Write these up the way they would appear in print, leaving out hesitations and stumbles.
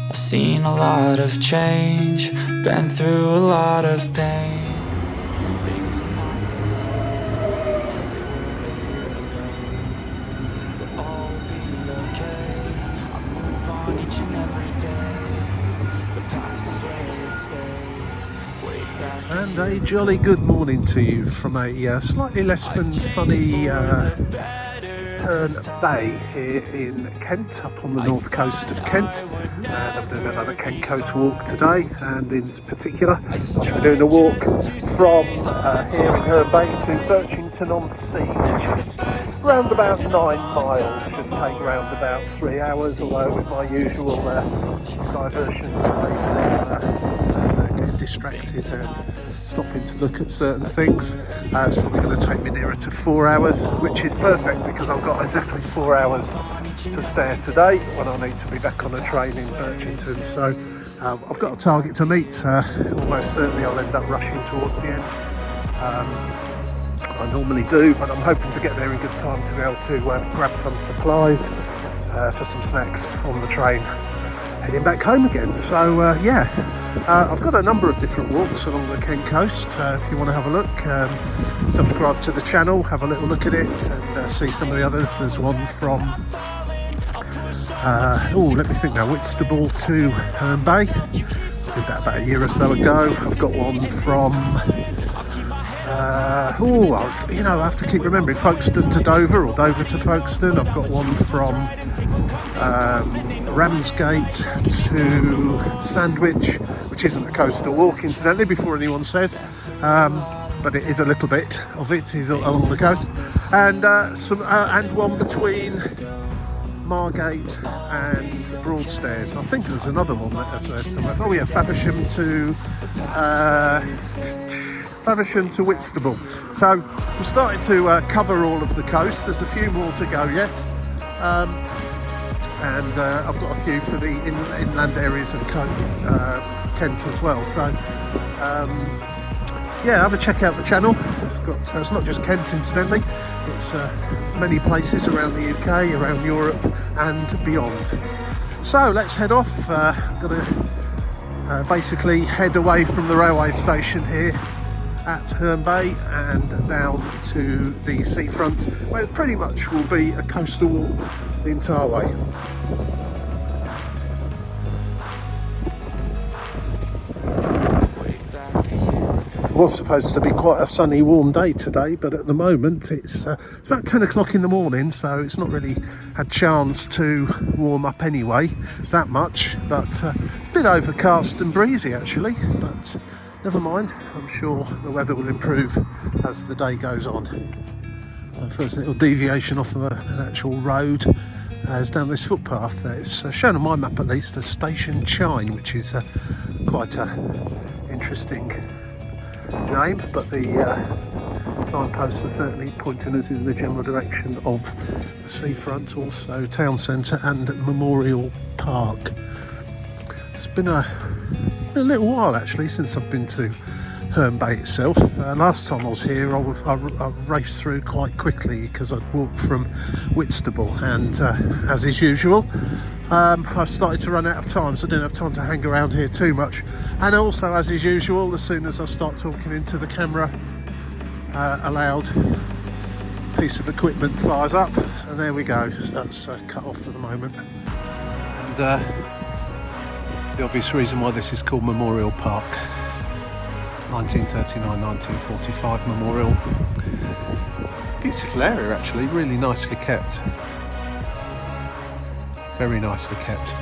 I've seen a lot of change, been through a lot of pain. And a jolly good morning to you from a slightly less than sunny Herne Bay here in Kent, up on the north coast of Kent. And I'm doing another Kent Coast walk today, and in particular I'm doing a walk from here in Herne Bay to Birchington-On-Sea, which is round about 9 miles, should take round about 3 hours, although with my usual diversions away from getting distracted and stopping to look at certain things, it's probably going to take me nearer to 4 hours, which is perfect because I've got exactly 4 hours to spare today when I need to be back on a train in Birchington. So I've got a target to meet. Almost certainly I'll end up rushing towards the end. I normally do, but I'm hoping to get there in good time to be able to grab some supplies for some snacks on the train heading back home again. So I've got a number of different walks along the Kent coast. If you want to have a look, subscribe to the channel, have a little look at it and see some of the others. There's one from let me think now, Whitstable to Herne Bay. I did that about a year or so ago. I've got one from I have to keep remembering, Folkestone to Dover, or Dover to Folkestone. I've got one from Ramsgate to Sandwich, which isn't a coastal walk, incidentally, before anyone says, but it is a little bit of it is along the coast, and one between Margate and Broadstairs. I think there's another one that there's somewhere. Oh yeah, Faversham to Whitstable. So I'm starting to cover all of the coast. There's a few more to go yet, and I've got a few for the inland areas of Kent as well. So have a check out the channel. So it's not just Kent, incidentally, it's many places around the UK, around Europe and beyond. So let's head off. Got to basically head away from the railway station here at Herne Bay and down to the seafront, where it pretty much will be a coastal walk the entire way. It was supposed to be quite a sunny, warm day today, but at the moment it's about 10 o'clock in the morning, so it's not really had chance to warm up anyway that much, but it's a bit overcast and breezy actually, but never mind, I'm sure the weather will improve as the day goes on. So first little deviation off of an actual road is down this footpath. It's shown on my map at least as Station Chine, which is quite an interesting name, but the signposts are certainly pointing us in the general direction of the seafront, also town centre and Memorial Park. It's been a little while actually since I've been to Herne Bay itself. Last time I was here I raced through quite quickly because I'd walked from Whitstable, and as is usual I started to run out of time, so I didn't have time to hang around here too much. And also, as is usual, as soon as I start talking into the camera, a loud piece of equipment fires up, and there we go. That's cut off for the moment. And the obvious reason why this is called Memorial Park, 1939-1945 memorial. Beautiful area actually, really nicely kept. Very nicely kept,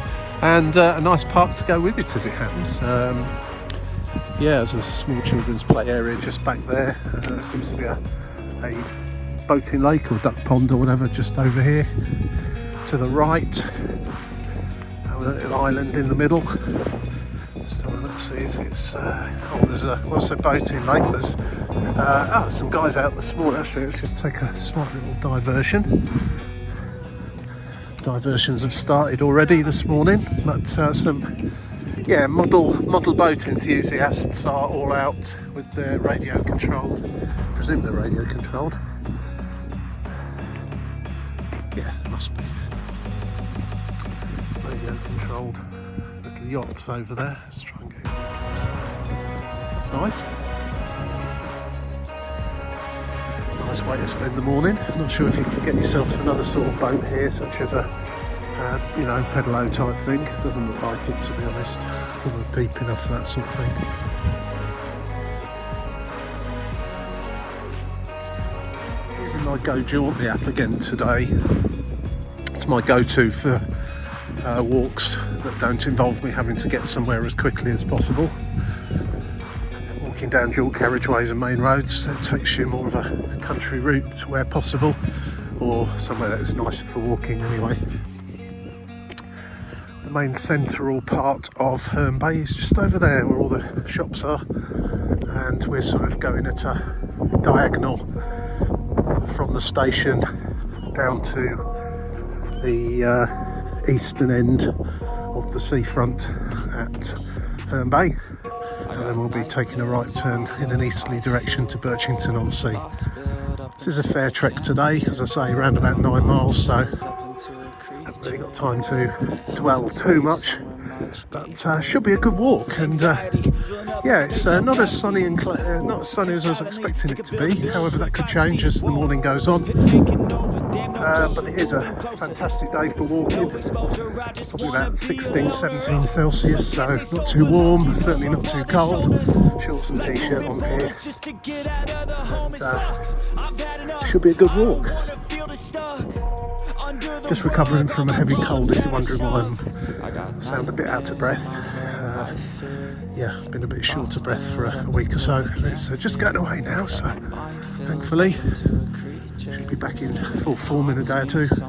and a nice park to go with it as it happens. There's a small children's play area just back there. There seems to be a boating lake or duck pond or whatever just over here to the right, a little island in the middle. Just have a look, see if it's there's a boating lake. There's some guys out this morning. Actually, let's just take a slight little diversion. Diversions have started already this morning, but some model boat enthusiasts are all out with their radio controlled. I presume they're radio controlled. Yeah, it must be radio controlled little the yachts over there. Let's try and get it. It's nice. Nice way to spend the morning. I'm not sure if you can get yourself another sort of boat here, such as a pedalo type thing. It doesn't look like it, to be honest. Not deep enough for that sort of thing. Using my Go Jauntly app again today. It's my go-to for walks that don't involve me having to get somewhere as quickly as possible. Walking down dual carriageways and main roads, it takes you more of a country route where possible, or somewhere that's nicer for walking anyway. The main central part of Herne Bay is just over there where all the shops are, and we're sort of going at a diagonal from the station down to the eastern end of the seafront at Herne Bay, and then we'll be taking a right turn in an easterly direction to Birchington-On-Sea. This is a fair trek today, as I say, around about 9 miles, so haven't really got time to dwell too much, but should be a good walk. And yeah, it's not as sunny and not as sunny as I was expecting it to be. However, that could change as the morning goes on. But it is a fantastic day for walking. Probably about 16, 17 Celsius, so not too warm, certainly not too cold. Shorts and t-shirt on here. And, should be a good walk. Just recovering from a heavy cold, if you're wondering why I sound a bit out of breath. Yeah, been a bit short of breath for a week or so. It's just going away now, so thankfully should be back in full form in a day or two. So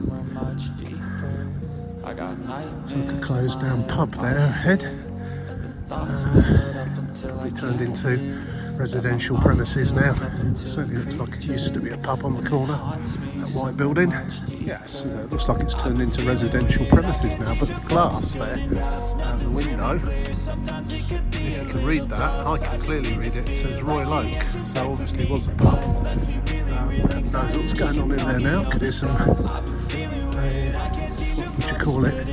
like a closed down pub there ahead. Probably turned into residential premises now. Certainly looks like it used to be a pub on the corner, that white building. Yes, it looks like it's turned into residential premises now, but the glass there and the window, if you can read that, I can clearly read it, it says Royal Oak, so obviously it was a pub. Who knows what's going on in there now? Could hear some, what would you call it,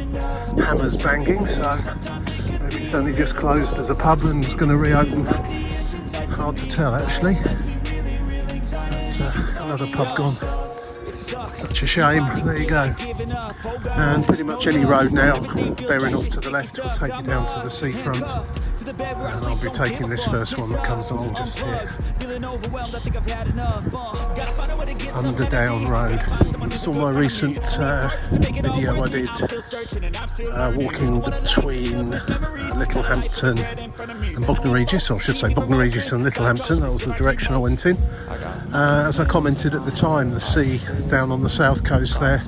hammers banging, so maybe it's only just closed as a pub and it's going to reopen. Hard to tell actually. That's another pub gone. Such a shame. There you go. And pretty much any road now, bearing off to the left, will take you down to the seafront. And I'll be taking this first one that comes along just here. Underdown Road. You saw my recent video I did walking between Littlehampton and Bognor Regis, or I should say Bognor Regis and Littlehampton. That was the direction I went in. As I commented at the time, the sea down on the south coast there,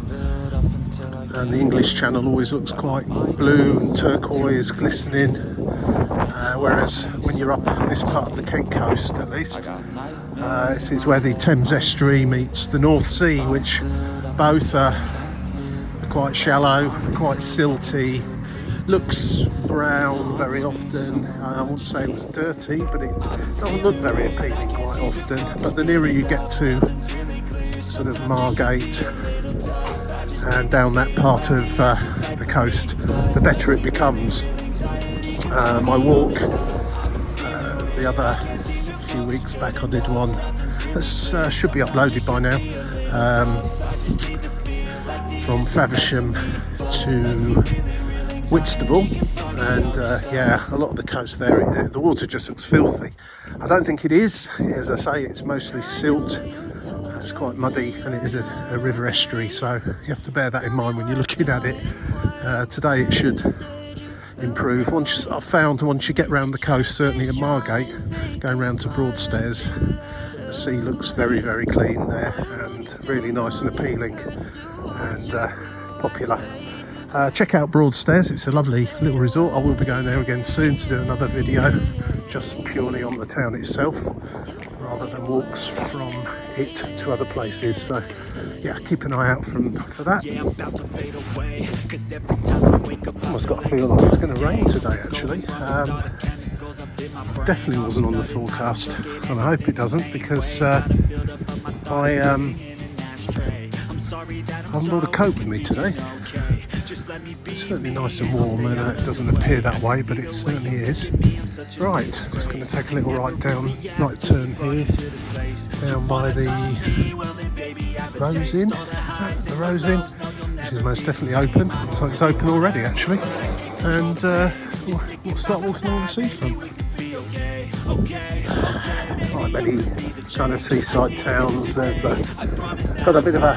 and the English Channel always looks quite blue and turquoise, glistening, whereas when you're up this part of the Kent coast, at least, this is where the Thames estuary meets the North Sea, which both are quite shallow, quite silty, looks brown very often. I wouldn't say it was dirty, but it doesn't look very appealing quite often. But the nearer you get to sort of Margate and down that part of the coast, the better it becomes. My walk the other few weeks back, I did one that should be uploaded by now, from Faversham to Whitstable, and yeah, a lot of the coast there, the water just looks filthy. I don't think it is. As I say, it's mostly silt. It's quite muddy, and it is a river estuary, so you have to bear that in mind when you're looking at it. Today it should improve. I've found once you get round the coast, certainly at Margate, going round to Broadstairs, the sea looks very, very clean there, and really nice and appealing, and popular. Check out Broadstairs, it's a lovely little resort. I will be going there again soon to do another video just purely on the town itself, rather than walks from it to other places. So yeah, keep an eye out for that. Almost got a feel like it's going to rain today actually. Definitely wasn't on the forecast, and I hope it doesn't, because I I've brought a coat with me today. It's certainly nice and warm, and it doesn't appear that way, but it certainly is. Right, just going to take a little right turn here, down by the Rose Inn. Is that the Rose Inn? Which is most definitely open. So it's open already, actually. And we'll start walking on the seafront. Like many kind of seaside towns, they've got a bit of a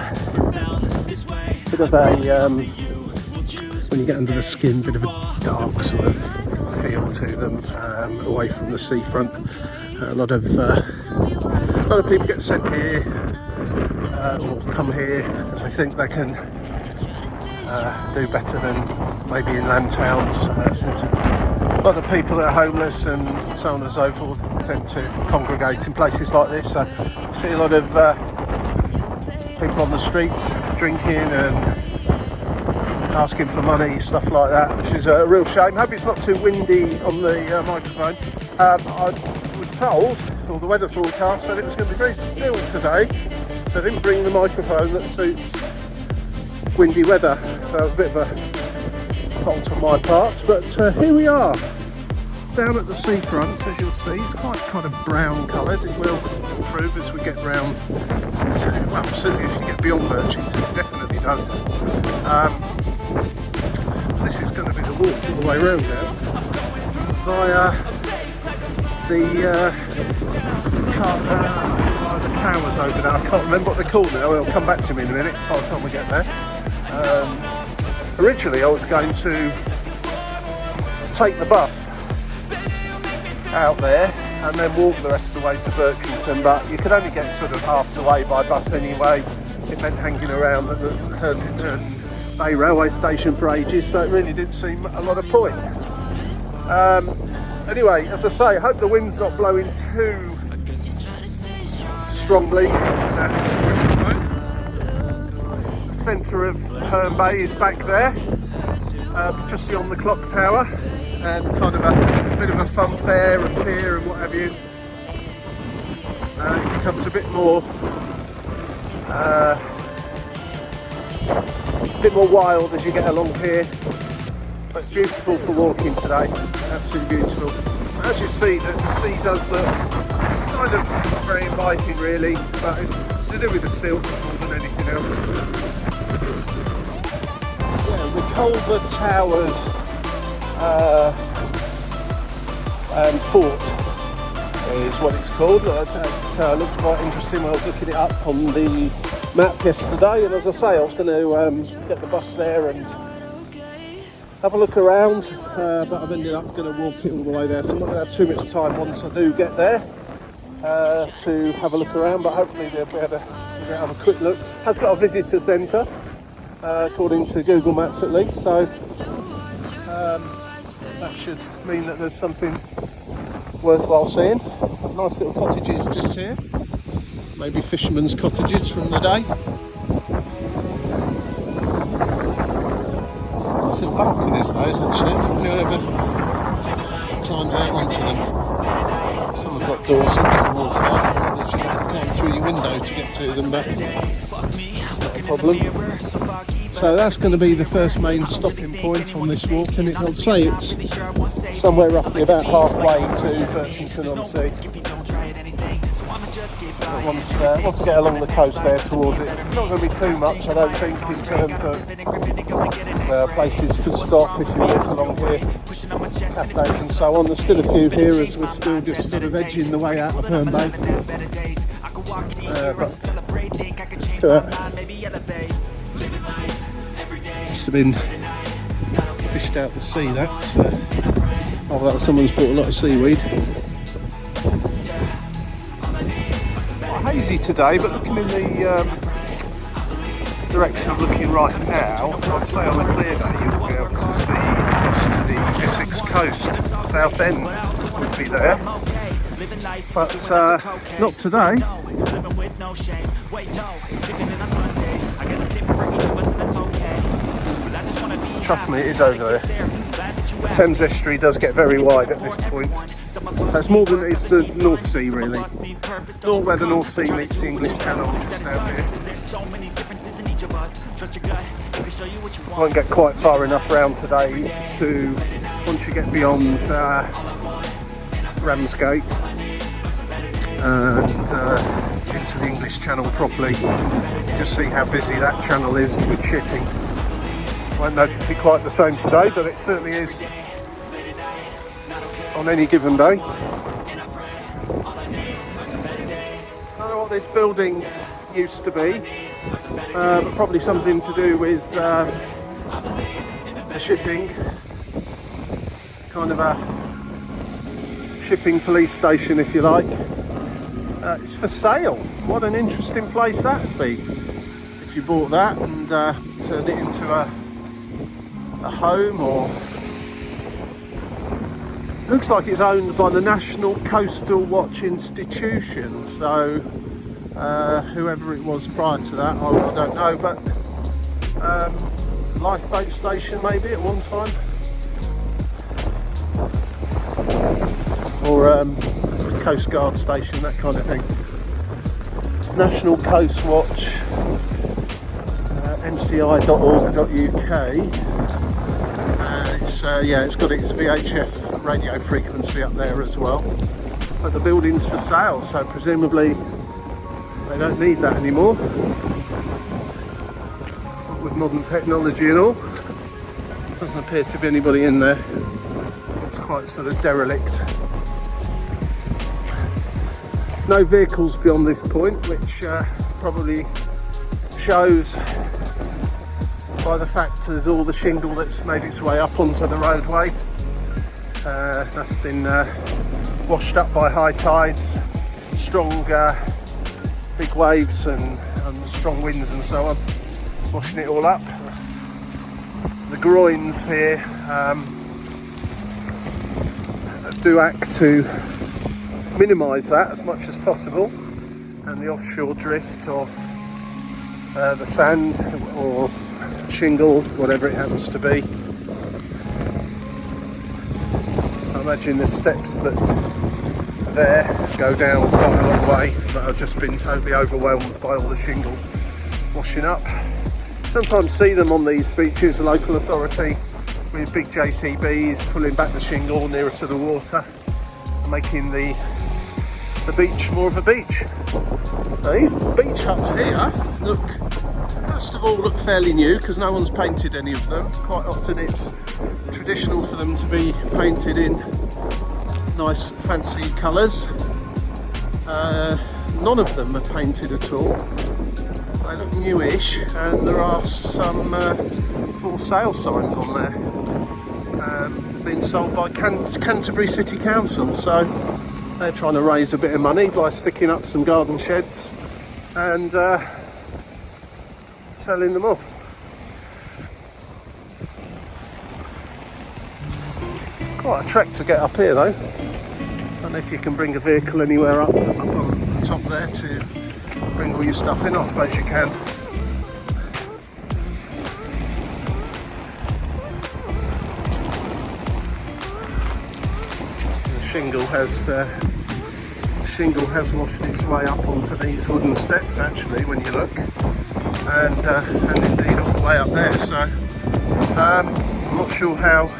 when you get under the skin, bit of a dark sort of feel to them, away from the seafront. A lot of people get sent here or come here as they think they can do better than maybe inland towns. A lot of people that are homeless and so on and so forth tend to congregate in places like this. So you see a lot of people on the streets drinking and asking for money, stuff like that, which is a real shame. Hope it's not too windy on the microphone. I was told, or the weather forecast said it was going to be very still today, so I didn't bring the microphone that suits windy weather. So it was a bit of a fault on my part, but here we are, down at the seafront. As you'll see, it's quite kind of brown coloured. It will improve as we get round to, well, certainly if you get beyond Birchington, it definitely does. This is going to be the walk all the way around now via the towers over there. I can't remember what they're called now. They'll come back to me in a minute by the time we get there. Originally I was going to take the bus out there and then walk the rest of the way to Birchington, but you could only get sort of half the way by bus anyway. It meant hanging around at the Herne Bay railway station for ages, so it really didn't seem a lot of point. Anyway, as I say, I hope the wind's not blowing too strongly. The centre of Herne Bay is back there, just beyond the clock tower, and kind of a bit of a fun fair and pier and what have you. It becomes a bit more wild as you get along here, but it's beautiful for walking today, absolutely beautiful. As you see, the sea does look kind of not very inviting really, but it's to do with the silt more than anything else. Yeah, Reculver Towers and Fort is what it's called. It looked quite interesting when I was looking it up on the map yesterday, and as I say, I was going to get the bus there and have a look around, but I've ended up going to walk it all the way there, so I'm not going to have too much time once I do get there to have a look around, but hopefully they'll be able to have a quick look. It has got a visitor centre, according to Google Maps at least, so that should mean that there's something worthwhile seeing. Nice little cottages just here. Maybe fishermen's cottages from the day. Nice little balconies those actually. If anyone ever climbs out onto them. Some have got doors that you can walk out, others you have to climb through your window to get to them, but it's not a problem. So that's going to be the first main stopping point on this walk, and I'll say it's somewhere roughly about halfway to Birchington-On-Sea. Once I get along the coast there towards it, it's not going to be too much, I don't think, in terms of places to stop if you walk along here, cafes and so on. There's still a few here as we're still just sort of edging the way out of Herne Bay. Must have been fished out the sea, that's someone's bought a lot of seaweed. Hazy today, but looking in the direction I'm looking right now, I'd say on a clear day you'll be able to see across to the Essex coast. South End would be there, but not today. Trust me, it is over there. The Thames estuary does get very wide at this point. So it's more than it's the North Sea really. Not where the North Sea meets the English Channel, just down here. Won't get quite far enough round today to, once you get beyond Ramsgate and into the English Channel properly, just see how busy that channel is with shipping. Won't notice it quite the same today, but it certainly is on any given day. I don't know what this building used to be, but probably something to do with the shipping, kind of a shipping police station, if you like. It's for sale. What an interesting place that would be if you bought that and turned it into a home. Or looks like it's owned by the National Coastal Watch Institution, so whoever it was prior to that, I don't know, but lifeboat station maybe at one time, or a Coast Guard station, that kind of thing. National Coast Watch, nci.org.uk. It's got its VHF radio frequency up there as well, but the building's for sale, so presumably they don't need that anymore. With modern technology and all, doesn't appear to be anybody in there. It's quite sort of derelict. No vehicles beyond this point, which probably shows by the fact there's all the shingle that's made its way up onto the roadway. That's been washed up by high tides, strong big waves and strong winds and so on, washing it all up. The groins here do act to minimise that as much as possible, and the offshore drift of the sand or shingle, whatever it happens to be. I imagine the steps that are there go down quite a long way, but I've just been totally overwhelmed by all the shingle washing up. Sometimes see them on these beaches, the local authority with big JCBs pulling back the shingle nearer to the water, making the beach more of a beach. Now, these beach huts here first of all look fairly new because no one's painted any of them. Quite often it's traditional for them to be painted in nice fancy colours. None of them are painted at all. They look newish, and there are some for sale signs on there, being sold by Canterbury City Council, so they're trying to raise a bit of money by sticking up some garden sheds and selling them off. Quite a trek to get up here though. I don't know if you can bring a vehicle anywhere up on the top there to bring all your stuff in. I suppose you can. The shingle has washed its way up onto these wooden steps actually when you look, and indeed all the way up there, so I'm not sure how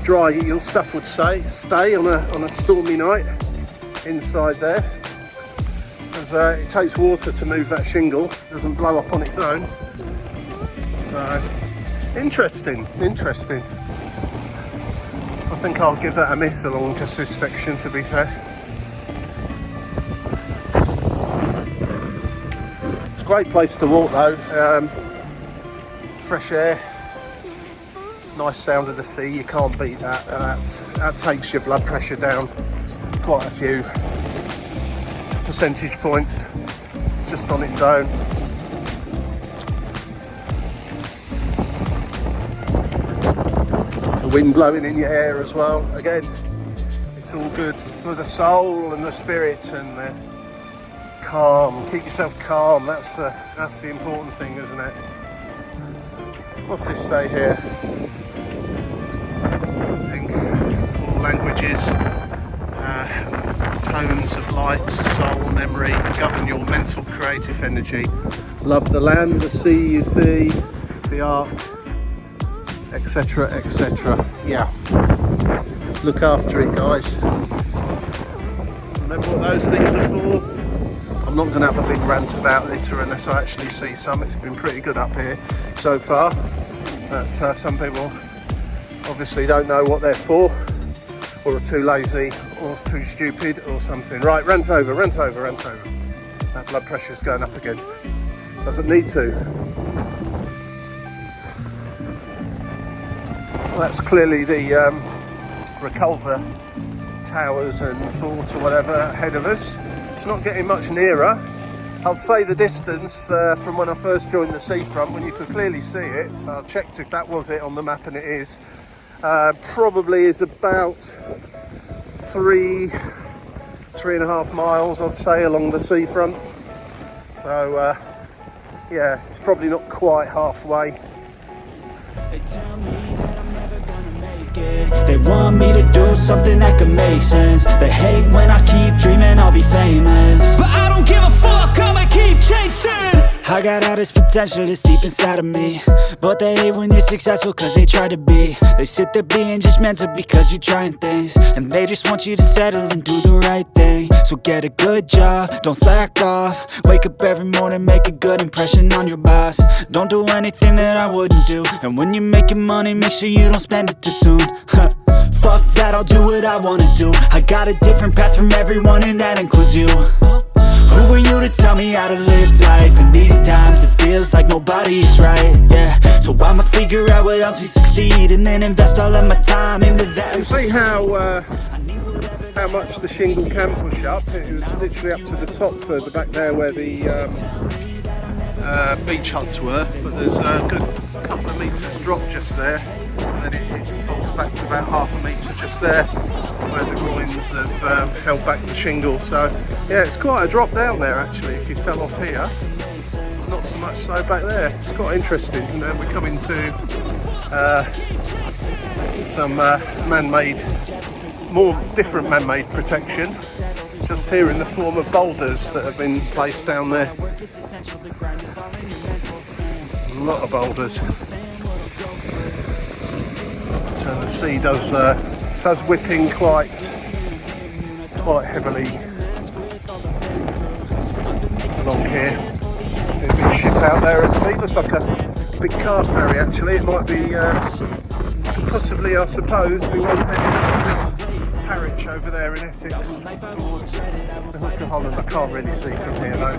dry your stuff would stay on a stormy night inside there, as it takes water to move that shingle, it doesn't blow up on its own. So interesting. I think I'll give that a miss along just this section, to be fair. It's a great place to walk though, fresh air, nice sound of the sea, you can't beat that. That takes your blood pressure down quite a few percentage points just on its own. The wind blowing in your hair as well, again, it's all good for the soul and the spirit, and the calm, keep yourself calm, that's the important thing, isn't it? What's this say here? Something, all languages, tones loads of lights, soul, memory, govern your mental creative energy. Love the land, the sea you see, the art, etc, etc. Yeah, look after it, guys. Remember what those things are for. I'm not going to have a big rant about litter unless I actually see some. It's been pretty good up here so far, but some people obviously don't know what they're for, or are too lazy, or too stupid, or something. Right, rant over, rant over, rant over. That blood pressure's going up again. Doesn't need to. Well, that's clearly the Reculver towers and fort or whatever ahead of us. It's not getting much nearer. I'd say the distance from when I first joined the seafront, when you could clearly see it, so I checked if that was it on the map, and it is, probably is about 3.5 miles, I'd say, along the seafront. So yeah, it's probably not quite halfway. They tell me that I'm never gonna make it. They want me to do something that could make sense. They hate when I keep dreaming I'll be famous, but I don't give a fuck, I'ma keep chasing. I got all this potential that's deep inside of me, but they hate when you're successful cause they try to be. They sit there being judgmental because you're trying things, and they just want you to settle and do the right thing. So get a good job, don't slack off. Wake up every morning, make a good impression on your boss. Don't do anything that I wouldn't do, and when you're making money, make sure you don't spend it too soon. Fuck that, I'll do what I wanna do. I got a different path from everyone, and that includes you. Who are you to tell me how to live life? In these times it feels like nobody's right, yeah. So I'ma figure out what else we succeed, and then invest all of my time into that. You see how much the shingle can push up? It was literally up to the top further back there where the beach huts were, but there's a good couple of metres drop just there, and then it falls back to about half a metre just there where the groins have held back the shingle. So yeah, it's quite a drop down there actually if you fell off here. Not so much so back there. It's quite interesting. And then we're coming to some man-made, more different man-made protection just here in the form of boulders that have been placed down there. A lot of boulders. So the sea does whip in quite heavily along here. See a big ship out there at sea. Looks like a big car ferry actually. It might be possibly, I suppose, be one heading up the parish over there in Essex towards the Hook of Holland. I can't really see from here though,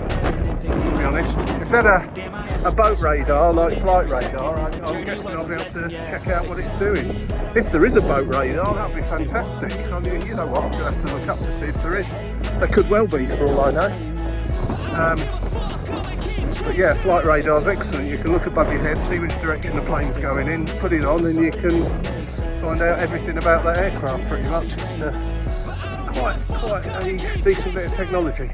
to be honest. If they had a boat radar, like flight radar, I'm guessing I'll be able to check out what it's doing. If there is a boat radar, that would be fantastic. I mean, you know what, I'm going to have to look up to see if there is. There could well be, for all I know. But yeah, flight radar's excellent. You can look above your head, see which direction the plane's going in, put it on, and you can find out everything about that aircraft pretty much. It's quite a decent bit of technology.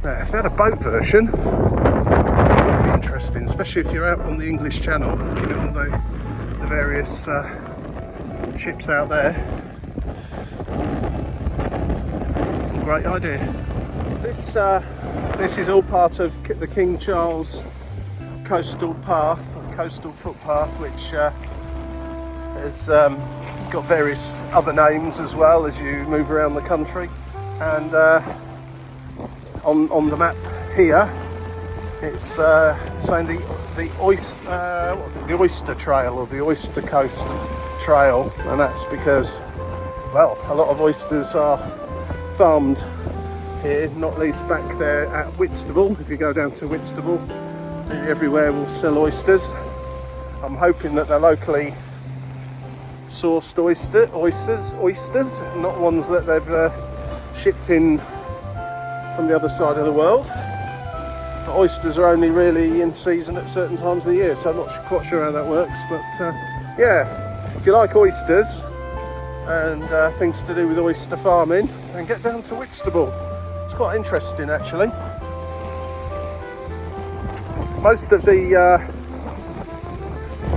Now, if they had a boat version, it would be interesting, especially if you're out on the English Channel looking at all the various ships out there. Great idea. This is all part of the King Charles coastal footpath, which has got various other names as well as you move around the country. And on the map here, it's saying the Oyster Trail or the Oyster Coast Trail, and that's because, well, a lot of oysters are farmed here, not least back there at Whitstable. If you go down to Whitstable, everywhere will sell oysters. I'm hoping that they're locally sourced oysters, not ones that they've shipped in from the other side of the world. But oysters are only really in season at certain times of the year, so I'm not quite sure how that works. But yeah, if you like oysters and things to do with oyster farming, then get down to Whitstable. It's quite interesting actually. Most of the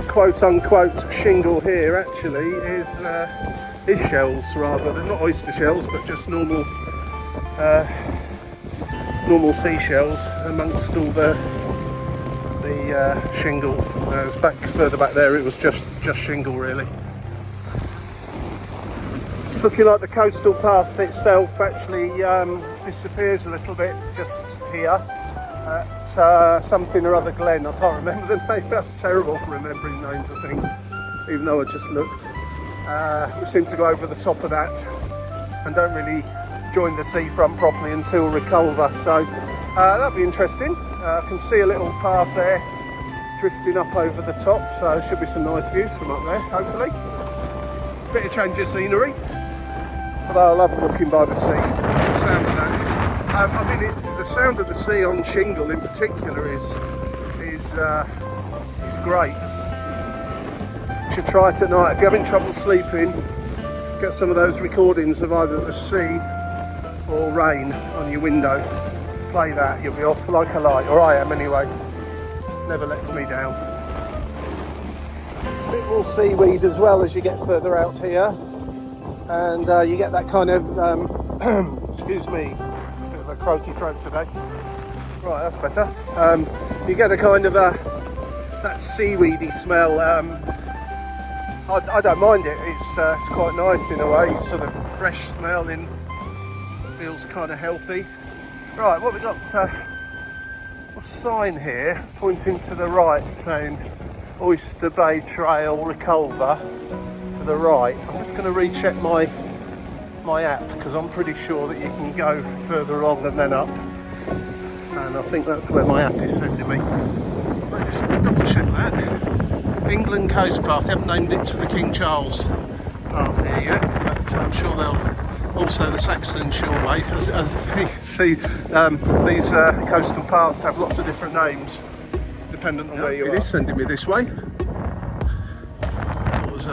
quote-unquote shingle here actually is shells rather than, not oyster shells, but just normal normal seashells amongst all the shingle. Whereas further back there, it was just shingle really. It's looking like the coastal path itself actually disappears a little bit just here at something or other Glen. I can't remember the name. I'm terrible for remembering names of things, even though I just looked. We seem to go over the top of that and don't really join the seafront properly until Reculver, so that'll be interesting. I can see a little path there drifting up over the top, so there should be some nice views from up there, hopefully. Bit of change of scenery, although I love walking by the sea. The sound of that is, the sound of the sea on shingle in particular is great. You should try it at night. If you're having trouble sleeping, get some of those recordings of either the sea or rain on your window. Play that, you'll be off like a light, or I am anyway. Never lets me down. A bit more seaweed as well as you get further out here, and you get that kind of excuse me, a bit of a croaky throat today. Right, that's better. You get a kind of that seaweedy smell. I don't mind it. It's quite nice in a way. It's sort of fresh smelling, feels kind of healthy. Right, what we got? A sign here pointing to the right saying Oyster Bay Trail Reculver to the right. I'm just going to recheck my app because I'm pretty sure that you can go further along and then up, and I think that's where my app is sending me. I'll just double check that. England Coast Path. They haven't named it to the King Charles Path here yet, but I'm sure they'll. Also the Saxon Shore way, as you can see, these coastal paths have lots of different names dependent on where you are. It is sending me this way. I thought it was,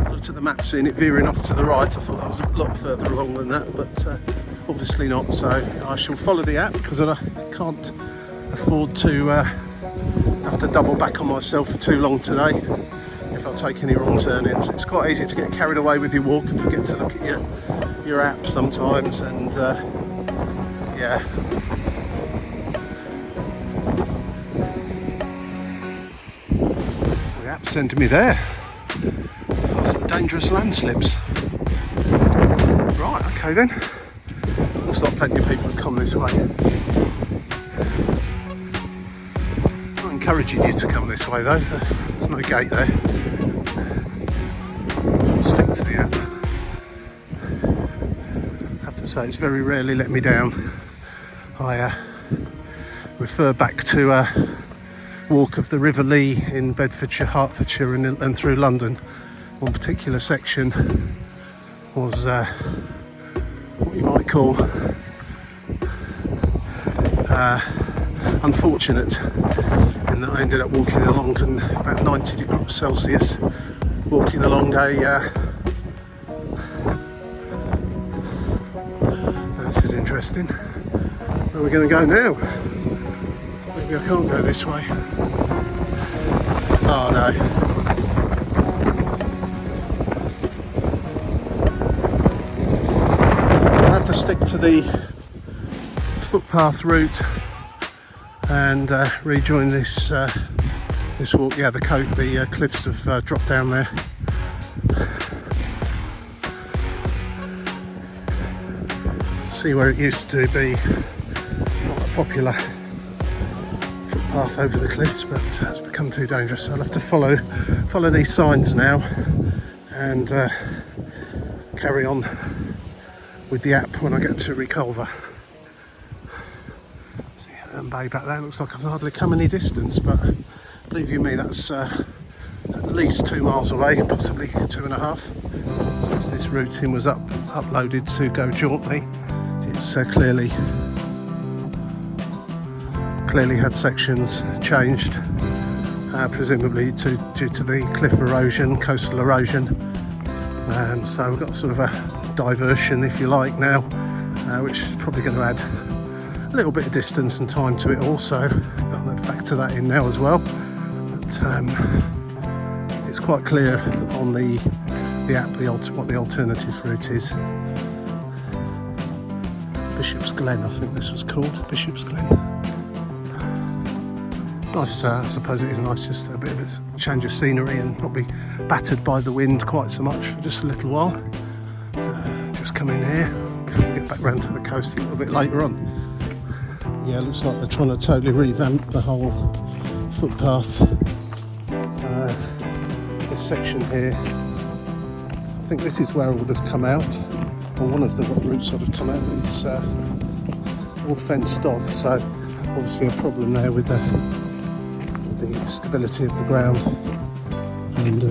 looked at the map, seeing it veering off to the right. I thought that was a lot further along than that, but obviously not. So I shall follow the app because I can't afford to have to double back on myself for too long today. If I take any wrong turnings, it's quite easy to get carried away with your walk and forget to look at your app sometimes, and yeah. The app's sending me there. That's the dangerous landslips. Right, okay then. Looks like plenty of people have come this way. I'm not encouraging you to come this way though. There's no gate there. Stick to the app. I have to say it's very rarely let me down. I refer back to a walk of the River Lee in Bedfordshire, Hertfordshire and through London. One particular section was what you might call unfortunate, in that I ended up walking along and about 90 degrees Celsius, walking along this is interesting. Where are we going to go now? Maybe I can't go this way. Oh no. So I have to stick to the footpath route and rejoin this walk. Yeah, the cliffs have dropped down there. See where it used to be not a popular footpath over the cliffs, but it's become too dangerous. So I'll have to follow these signs now and carry on with the app when I get to Reculver. See Herne Bay back there. Looks like I've hardly come any distance, but believe you me, that's at least 2 miles away, possibly 2.5. Since this routing was uploaded to Go Jauntly, it's clearly had sections changed, presumably due to the cliff erosion, coastal erosion. So we've got sort of a diversion, if you like, now, which is probably going to add a little bit of distance and time to it also. I'll factor that in now as well. But it's quite clear on the app what the alternative route is. Bishop's Glen, I think this was called, Bishop's Glen. Nice, I suppose it is nice, just a bit of a change of scenery and not be battered by the wind quite so much for just a little while. Just come in here before we get back round to the coast a little bit later on. Yeah, it looks like they're trying to totally revamp the whole footpath. This section here, I think this is where I would have come out, or one of the routes I'd have come out. It's all fenced off, so obviously a problem there with the stability of the ground. And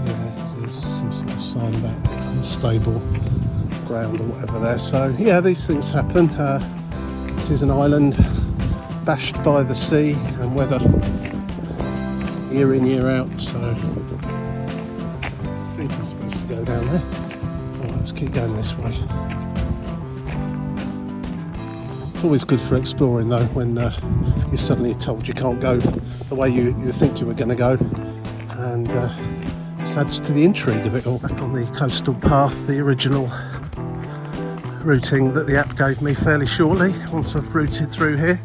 yeah, there's some sort of sign about unstable ground or whatever there. So yeah, these things happen. This is an island bashed by the sea and weather year in, year out, so I think I'm supposed to go down there. Right, let's keep going this way. It's always good for exploring though, when you're suddenly told you can't go the way you think you were going to go, and this adds to the intrigue of it all. Back on the coastal path, the original routing that the app gave me fairly shortly, once I've routed through here.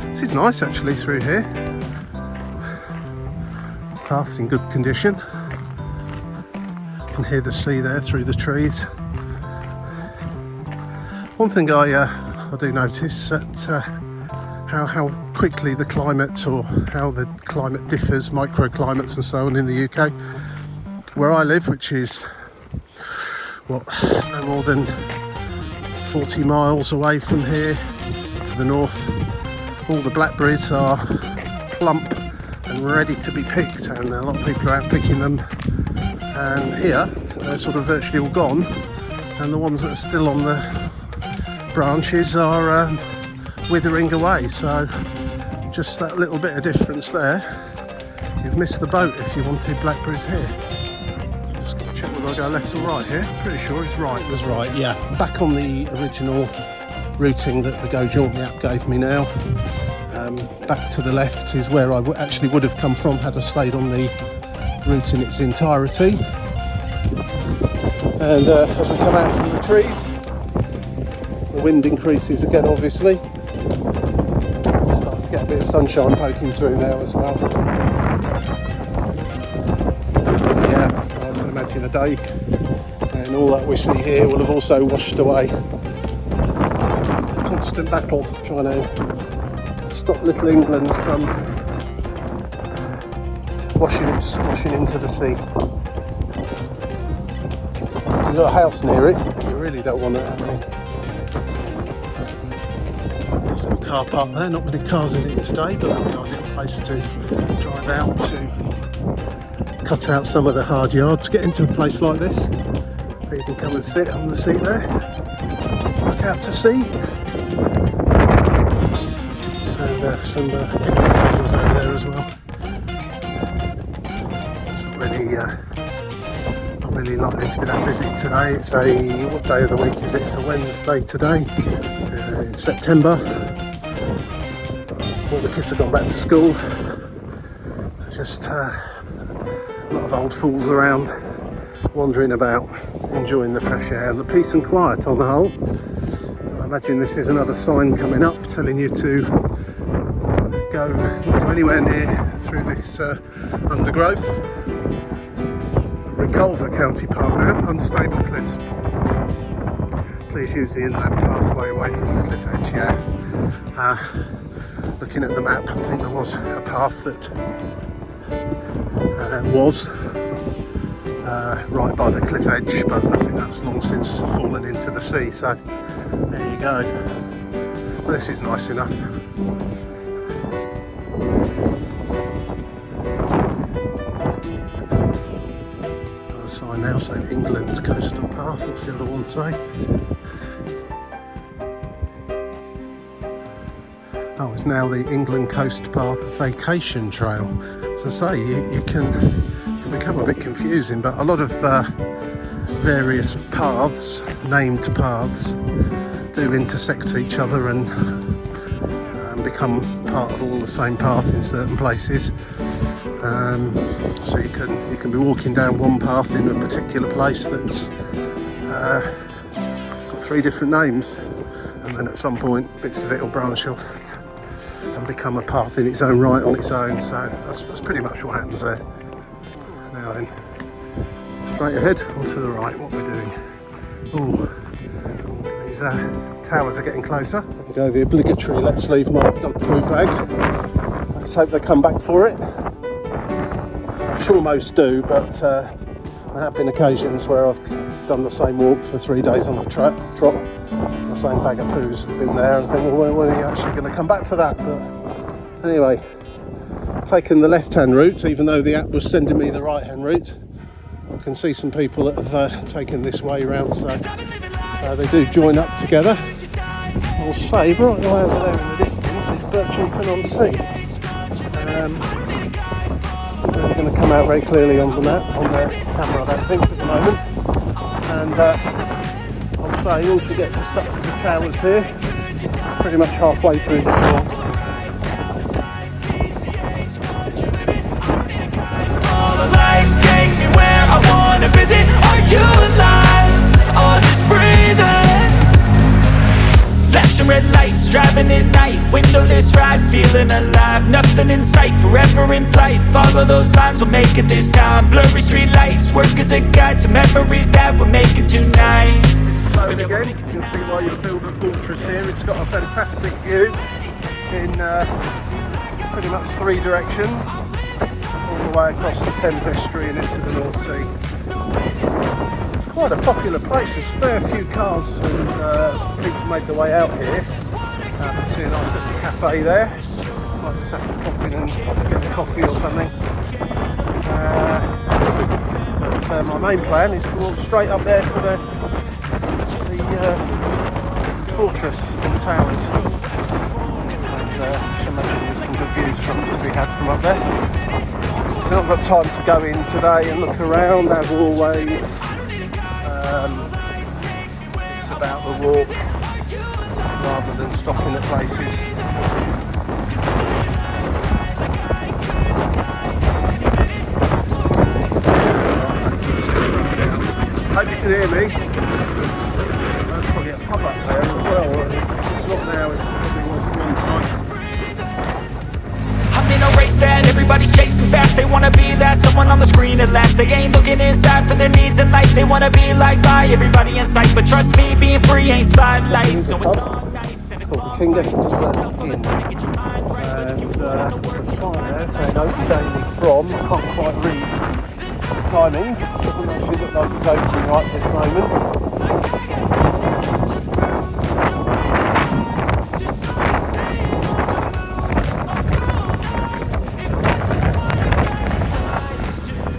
This is nice actually through here. Path's in good condition. You can hear the sea there through the trees. One thing I do notice that how quickly the climate, or how the climate differs, microclimates and so on in the UK. Where I live, which is no more than 40 miles away from here to the north, all the blackberries are plump and ready to be picked, and a lot of people are out picking them, and here they're sort of virtually all gone, and the ones that are still on the branches are withering away. So just that little bit of difference there, you've missed the boat if you wanted blackberries here. Just going to check whether I go left or right here. Pretty sure it's right. It was right, yeah. Back on the original routing that the Go Jauntly app gave me now. Back to the left is where I actually would have come from had I stayed on the route in its entirety. And as we come out from the trees, the wind increases again obviously. Starting to get a bit of sunshine poking through now as well. Yeah, I can imagine a day and all that we see here will have also washed away. Constant battle trying to stop little England from washing into the sea. You've got a house near it, but you really don't want it happening. There's a little car park there, not many cars in it today, but that'll be an ideal place to drive out to cut out some of the hard yards, get into a place like this where you can come and sit on the seat there, look out to sea. And some picnic tables over there as well. It's not really likely to be that busy today. It's what day of the week is it? It's a Wednesday today, in September. All the kids have gone back to school. There's just a lot of old fools around, wandering about, enjoying the fresh air and the peace and quiet on the whole. I imagine this is another sign coming up telling you to not go anywhere near through this undergrowth. Reculver County Park now, unstable cliffs. Please use the inland pathway away from the cliff edge. Yeah. Looking at the map, I think there was a path that was right by the cliff edge, but I think that's long since fallen into the sea. So there you go. Well, this is nice enough. Sign now saying England's Coastal Path. What's the other one say? Oh, it's now the England Coast Path Vacation Trail. As I say, you can become a bit confusing, but a lot of various paths, named paths, do intersect each other and become part of all the same path in certain places. So you can be walking down one path in a particular place that's 3 different names, and then at some point bits of it will branch off and become a path in its own right on its own. So that's pretty much what happens there. Now then, straight ahead or to the right, what we're doing. Oh, these towers are getting closer. There we go, the obligatory let's leave my dog poo bag. Let's hope they come back for it. I'm sure most do, but there have been occasions where I've done the same walk for 3 days on the trot. The same bag of poos has been there, and think, well, when are you actually going to come back for that? But anyway, taking the left-hand route, even though the app was sending me the right-hand route. I can see some people that have taken this way round, so they do join up together. I'll say right the way over there in the distance is Birchington-On-Sea. They're going to come out very clearly on the map, on the camera I don't think at the moment. And I'll say once we get just up to the towers here, pretty much halfway through this walk. All the lights take me where I wanna visit. Are you alive? Or just breathing? Flashing red lights, driving at night, windowless ride, feeling alive. Nothing in sight, forever in flight. Follow those lines, we'll make it this time. Blurry street lights, work as a guide to memories that we're making tonight. Close again, you can see why you build a fortress here. It's got a fantastic view in pretty much 3 directions, all the way across the Thames estuary and into the North Sea. It's quite a popular place. There's a fair few cars and people made their way out here. I see a nice little cafe there. Might just have to pop in and get a coffee or something. But my main plan is to walk straight up there to the fortress and towers, and I should imagine there's some good views to be had from up there. So I've got time to go in today and look around as always. It's about the walk rather than stopping at places. Hope you can hear me. There's probably a pub up there as well. It's not now, it probably was at one time. I'm in a race that everybody's chasing fast. They wanna be that someone on the screen at last. They ain't looking inside for their needs in life. They wanna be liked by everybody in sight. But trust me, being free ain't spotlights. So it's all nice and it's all King definitely let in. And there's a sign there saying open daily from, I can't quite read the timings. Doesn't actually look like it's open right this moment.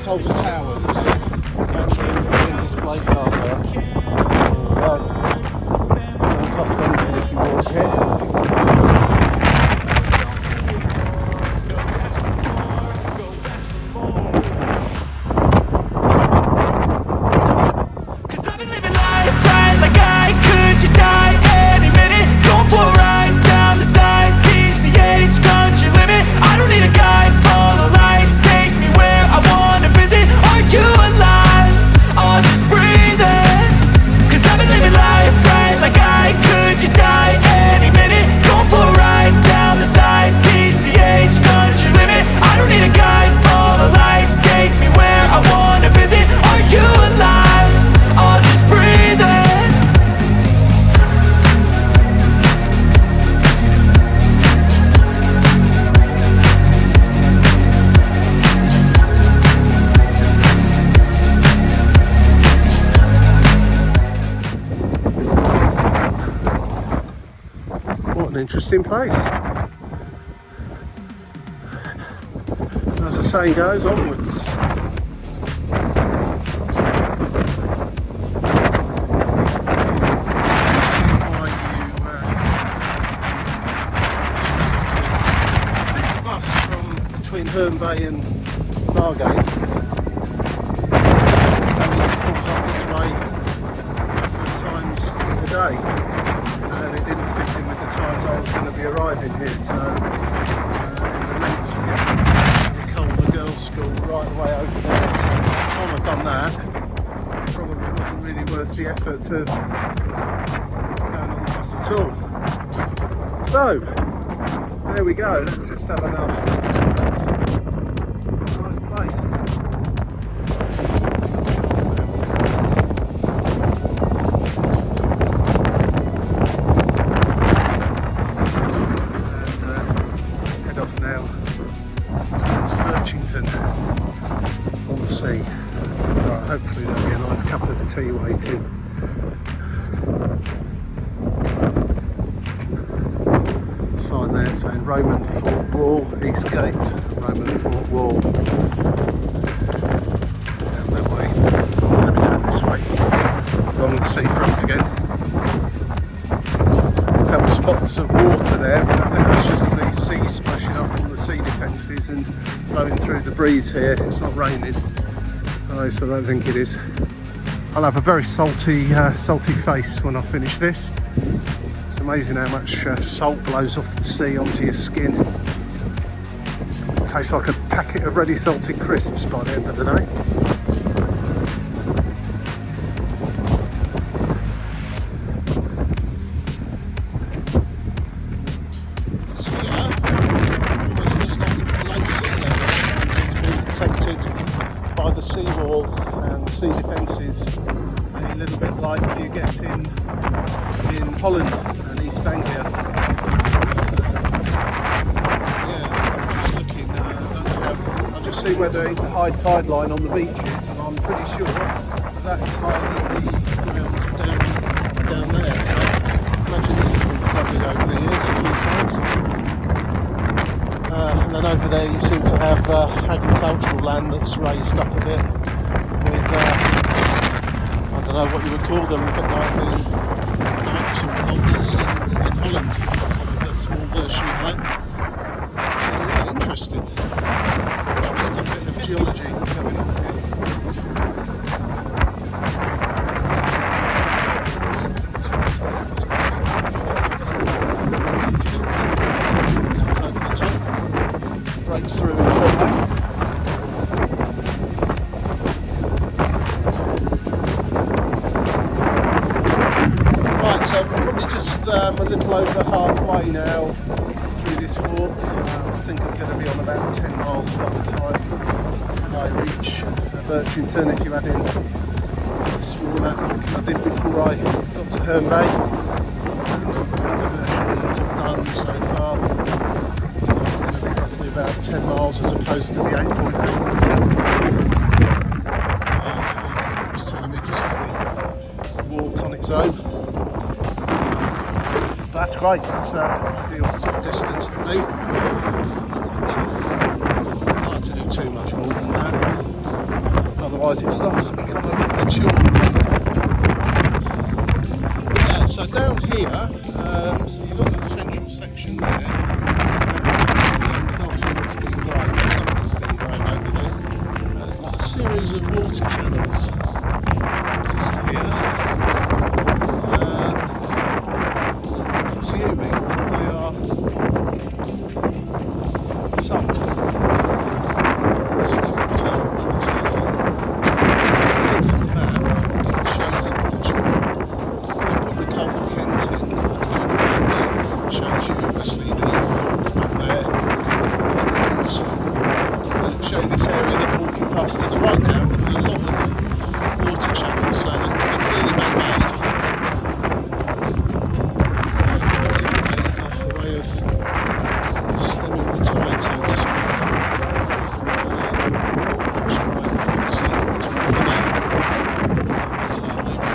Colder Towers, and display car there. No cost entry if you walk here. Interesting place. As the saying goes, onwards. I think the bus from between Herne Bay and Margate comes up this way a couple of times a day. And it didn't fit in with the times I was going to be arriving here, so we were meant to get the Reculver Girls' School right away over there. So by the time I've done that, it probably wasn't really worth the effort of at all. So, there we go. Let's just have a nice look. Nice place. And head off now towards Birchington-On-Sea. Right, hopefully there'll be a nice cup of tea waiting. Sign there saying Roman Fort Wall, East Gate, Roman Fort Wall. Down that way. I'm going to be going this way, along the seafront again. Felt spots of water there, but I think that's just the sea splashing up on the sea defences and blowing through the breeze here. It's not raining, at least I don't think it is. I'll have a very salty face when I finish this. It's amazing how much salt blows off the sea onto your skin. It tastes like a packet of ready salted crisps by the end of the day. So yeah, almost feels like it's below sea level. It's been protected by the seawall and the sea defences, a little bit like you get in Holland and East Anglia. Yeah, I'm just looking, I've just seen where the high tide line on the beach is, and I'm pretty sure that is higher than the ground down there. So imagine this has been flooded over the years a few times. And then over there you seem to have agricultural land that's raised up a bit with, I don't know what you would call them, but like the holders in Holland, so a small version of that. So yeah, interesting bit of geology going on here. Over the top, breaks through into that. So we're probably just a little over halfway now through this walk. I think I'm going to be on about 10 miles by the time I reach Birchington, if you add in the small map I did before I got to Herne Bay. The versions I've done so far. So it's going to be roughly about 10 miles as opposed to the 8.8 on the map. It's telling me just for the walk on its own. That's great, that's ideal sort of distance for me. I don't like to do too much more than that, otherwise it starts to become a bit mature. Yeah, so down here, so you've got that central section there, you can't see what's been grown, something's been grown over there. There's like a series of water channels just here. Assuming they are salt. Shows it much more. If you put the Gulf of Kent in Google Maps, it shows you obviously the fort up there. And it'll show this area that we're walking past to the right now with a lot of water channels, so they're clearly man-made. Stemming the tide, so to speak. See what's wrong with that. So maybe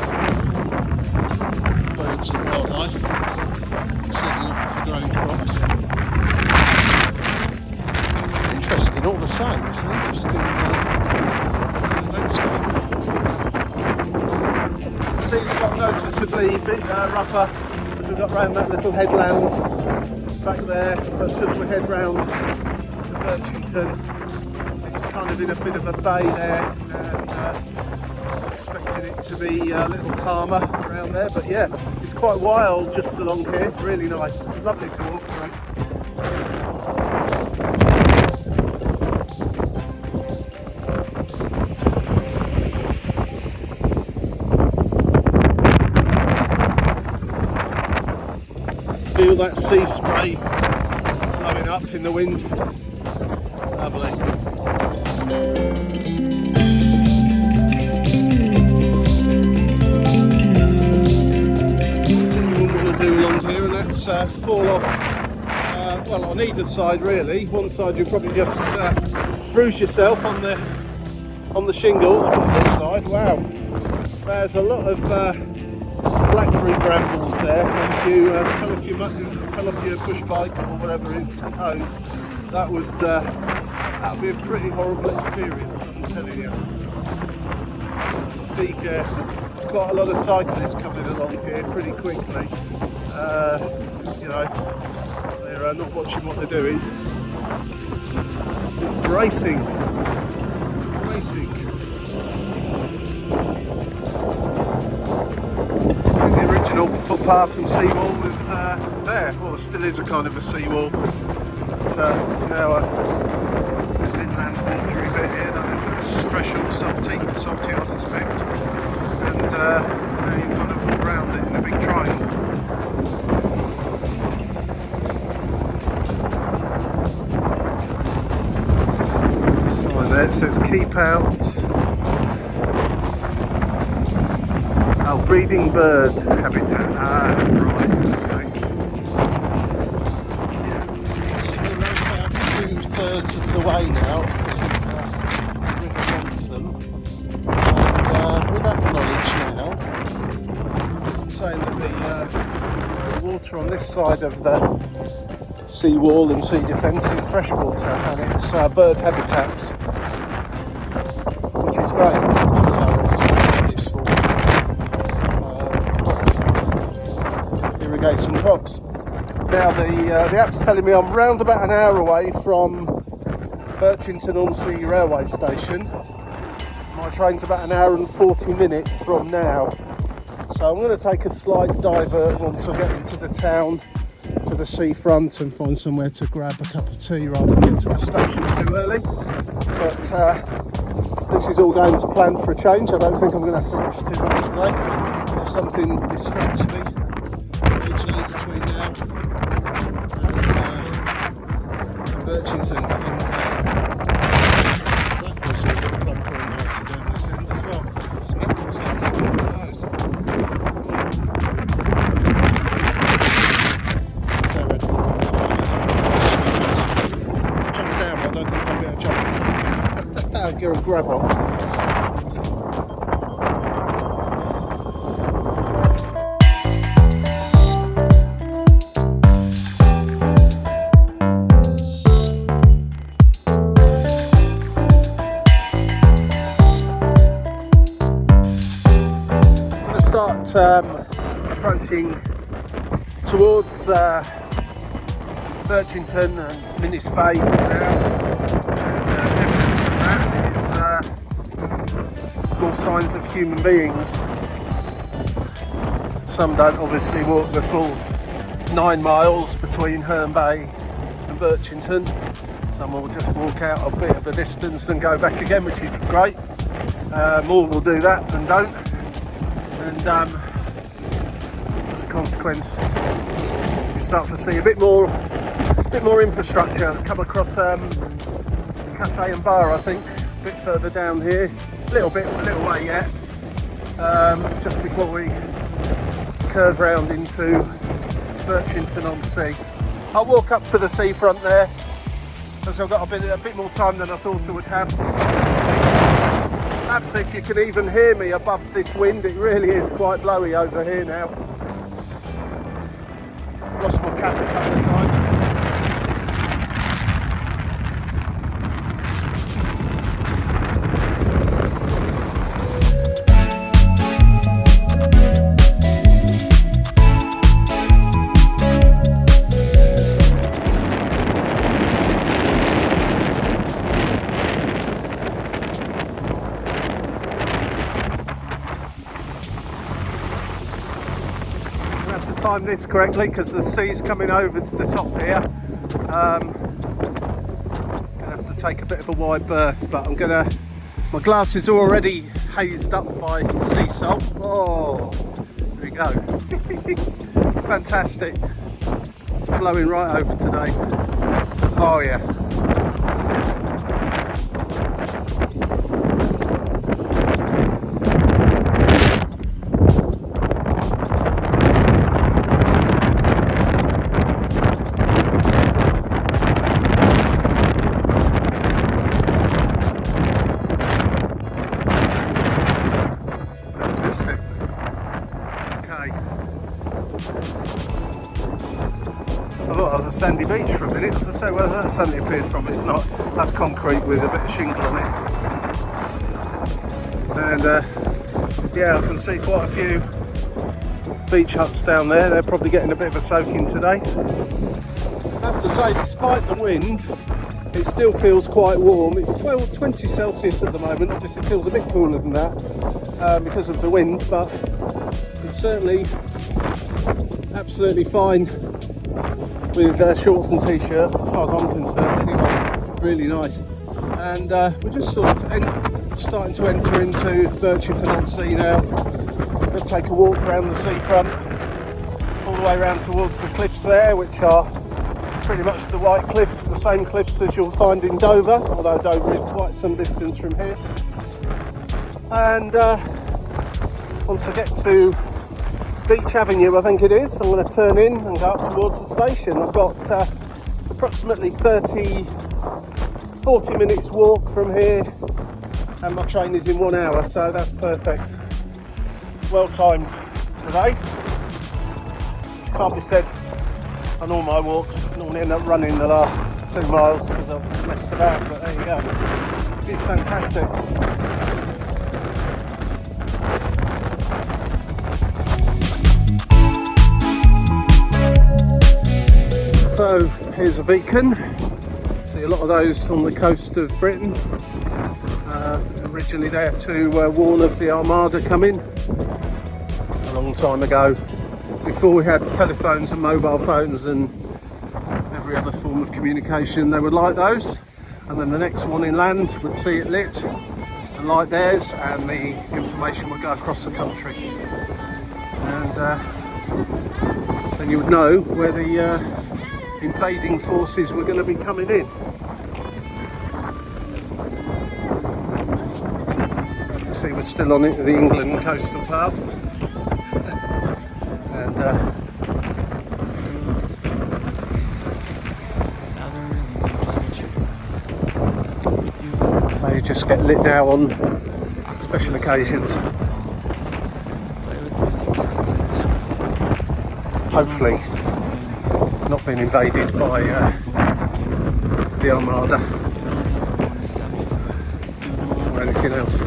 birds and wildlife, certainly not for growing crops. Interesting all the same, it's an interesting landscape. The sea's got noticeably a bit rougher as we got round that little headland back there, but as we head round to Birchington, it's kind of in a bit of a bay there, and I'm expecting it to be a little calmer around there, but yeah, it's quite wild just along here, really nice, lovely to walk through. all that sea spray blowing up in the wind. Lovely. Do along here, and that's fall off well on either side really. One side you'll probably just bruise yourself on the shingles, but this side, wow, there's a lot of blackberry brambles there. If you fell off your push bike or whatever it's hose, that would be a pretty horrible experience, I'm telling you. Be careful. There's quite a lot of cyclists coming along here pretty quickly. You know, they're not watching what they're doing. It's bracing. The original footpath and seawall was there. Well, there still is a kind of a seawall. It's now a inland watery bit here. I don't know if that's fresh or salty I suspect. And you kind of walk around it in a big triangle. There it says keep out. Oh, breeding bird habitat. Ah, right, okay. Yeah, so we're around about 2/3 of the way now. This is River Johnson. And with that knowledge now, saying that the water on this side of the sea wall and sea defence is freshwater, and it's bird habitats, which is great. So it's useful irrigating crops. Now the app's telling me I'm round about an hour away from Birchington-On-Sea railway station. My train's about an hour and 40 minutes from now, so I'm going to take a slight divert once I get into the town, to the seafront, and find somewhere to grab a cup of tea rather than get to the station too early. But this is all going to plan for a change. I don't think I'm going to have to rush too much today. If something distracts me regionally between now and Birchington. That was a bit plumper and nicer down this end as well. Some apple seeds, one of those. Get a grab on. I'm going to start approaching towards Birchington and Herne Bay now. All signs of human beings. Some don't obviously walk the full 9 miles between Herne Bay and Birchington. Some will just walk out a bit of a distance and go back again, which is great. More will do that than don't. And as a consequence, you start to see a bit more infrastructure. Come across cafe and bar, I think, a bit further down here. A little way yet, just before we curve round into Birchington-On-Sea. I'll walk up to the seafront there, because I've got a bit more time than I thought I would have. Perhaps if you can even hear me above this wind, it really is quite blowy over here now. Lost my cap a couple of times. Time this correctly because the sea's coming over to the top here. Gonna have to take a bit of a wide berth, but my glass is already hazed up by sea salt. Oh, there we go. Fantastic. blowing right over today. Oh yeah. Sandy beach for a minute. I say, well, that suddenly appeared from it's not. That's concrete with a bit of shingle on it. And yeah, I can see quite a few beach huts down there. They're probably getting a bit of a soaking today. I have to say, despite the wind, it still feels quite warm. It's 20 Celsius at the moment. Obviously it feels a bit cooler than that because of the wind, but it's certainly absolutely fine with shorts and t-shirt, as far as I'm concerned anyway. Really nice. And we're just sort of starting to enter into Birchington-On-Sea now. We'll take a walk around the seafront, all the way around towards the cliffs there, which are pretty much the white cliffs, the same cliffs as you'll find in Dover, although Dover is quite some distance from here. And once I get to Beach Avenue, I think it is, I'm going to turn in and go up towards the station. I've got it's approximately 40 minutes walk from here, and my train is in 1 hour, so that's perfect. Well timed today. Can't be said on all my walks. I normally end up running the last 2 miles because I've messed about, but there you go. It's fantastic. So here's a beacon. See a lot of those on the coast of Britain. Originally there to warn of the Armada coming a long time ago, before we had telephones and mobile phones and every other form of communication. They would light those, and then the next one inland would see it lit and light theirs, and the information would go across the country, and then you would know where the invading forces were going to be coming in. As you see, we're still on it, the England coastal path, and they just get lit now on special occasions. Hopefully not being invaded by the Armada or anything else.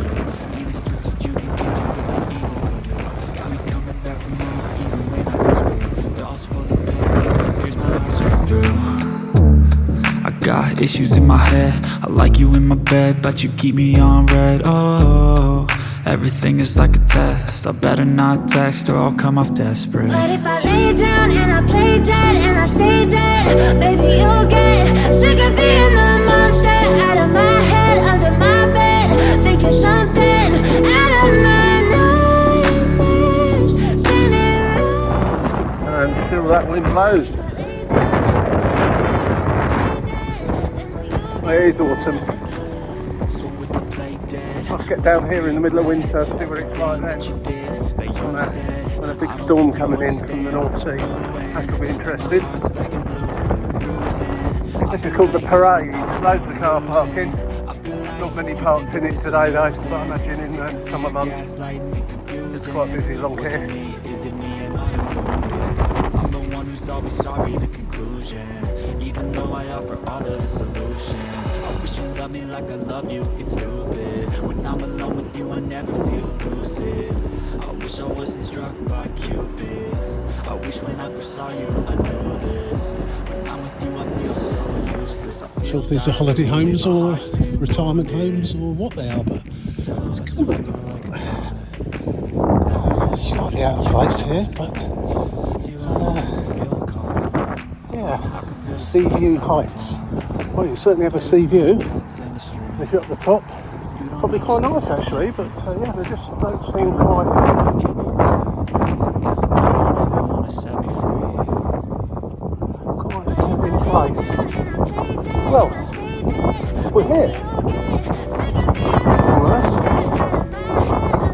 I got issues in my head. I like you in my bed, but you keep me on red. Oh, everything is like a test. I better not text or I'll come off desperate. But if I lay down and I play dead and I stay dead, baby, you'll get sick of being the monster out of my head, under my bed, thinking something out of my nightmares. And still that wind blows. It is autumn. Let's get down here in the middle of winter, see what it's like then. When a big storm coming in from the North Sea. That could be interesting. This is called the Parade. Loads of car parking. Not many parked in it today though, but I imagine in the summer months it's quite busy along here. I'm the one who's always sorry, the conclusion. Even though I offer all of the solutions, I wish you loved me like I love you, it's stupid. When I'm alone with you, I never feel lucid. I wish I wasn't struck by Cupid. I wish when I first saw you, I knew this. When I'm with you, I feel so useless. I feel Sure if these are holiday homes or retirement homes or what they are, but it's kind of slightly out of place here, but yeah, Sea View Heights. Well, you certainly have a sea view if you're at the top. Probably quite nice actually, but yeah, they just don't seem quite. place. Well, we're here. Alright.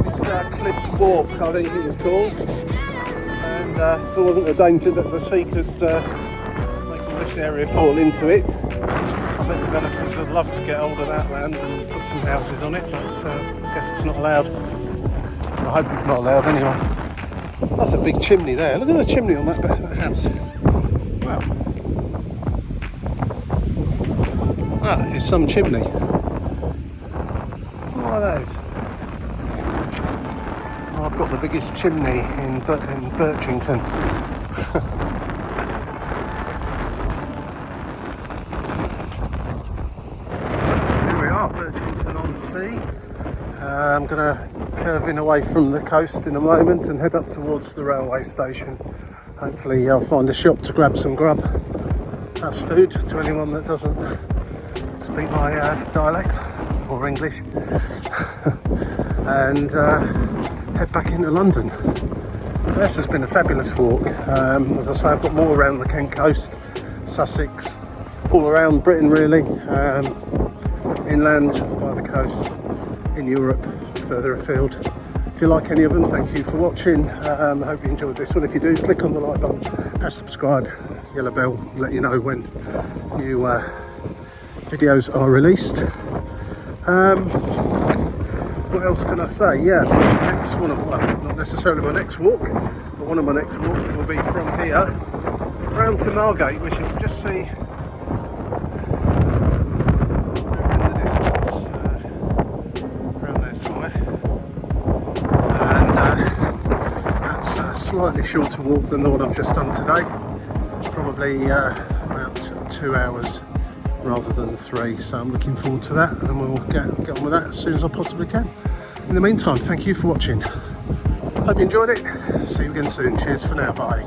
It's Cliff's Walk, I think it is called. And if there wasn't a danger that the sea could make all this area fall into it, I bet developers would love to get hold of that land and put some houses on it, but I guess it's not allowed. I hope it's not allowed anyway. That's a big chimney there. Look at the chimney on that house. Wow. That is some chimney. What are those? Oh, I've got the biggest chimney in Birchington. Here we are, Birchington-On-Sea. I'm going to curve in away from the coast in a moment and head up towards the railway station. Hopefully I'll find a shop to grab some grub. That's food to anyone that doesn't speak my dialect or English. And head back into London. This has been a fabulous walk. As I say, I've got more around the Kent coast, Sussex, all around Britain really, inland by the coast, in Europe, further afield. If you like any of them, thank you for watching. I hope you enjoyed this one. If you do, click on the like button, press subscribe, yellow bell, let you know when new videos are released. What else can I say? Yeah, next one, well, not necessarily my next walk, but one of my next walks will be from here round to Margate, which you can just see in the distance, around there somewhere. And that's a slightly shorter walk than the one I've just done today, probably about 2 hours rather than 3, so I'm looking forward to that, and we'll get on with that as soon as I possibly can. In the meantime, thank you for watching. Hope you enjoyed it. See you again soon. Cheers for now. Bye.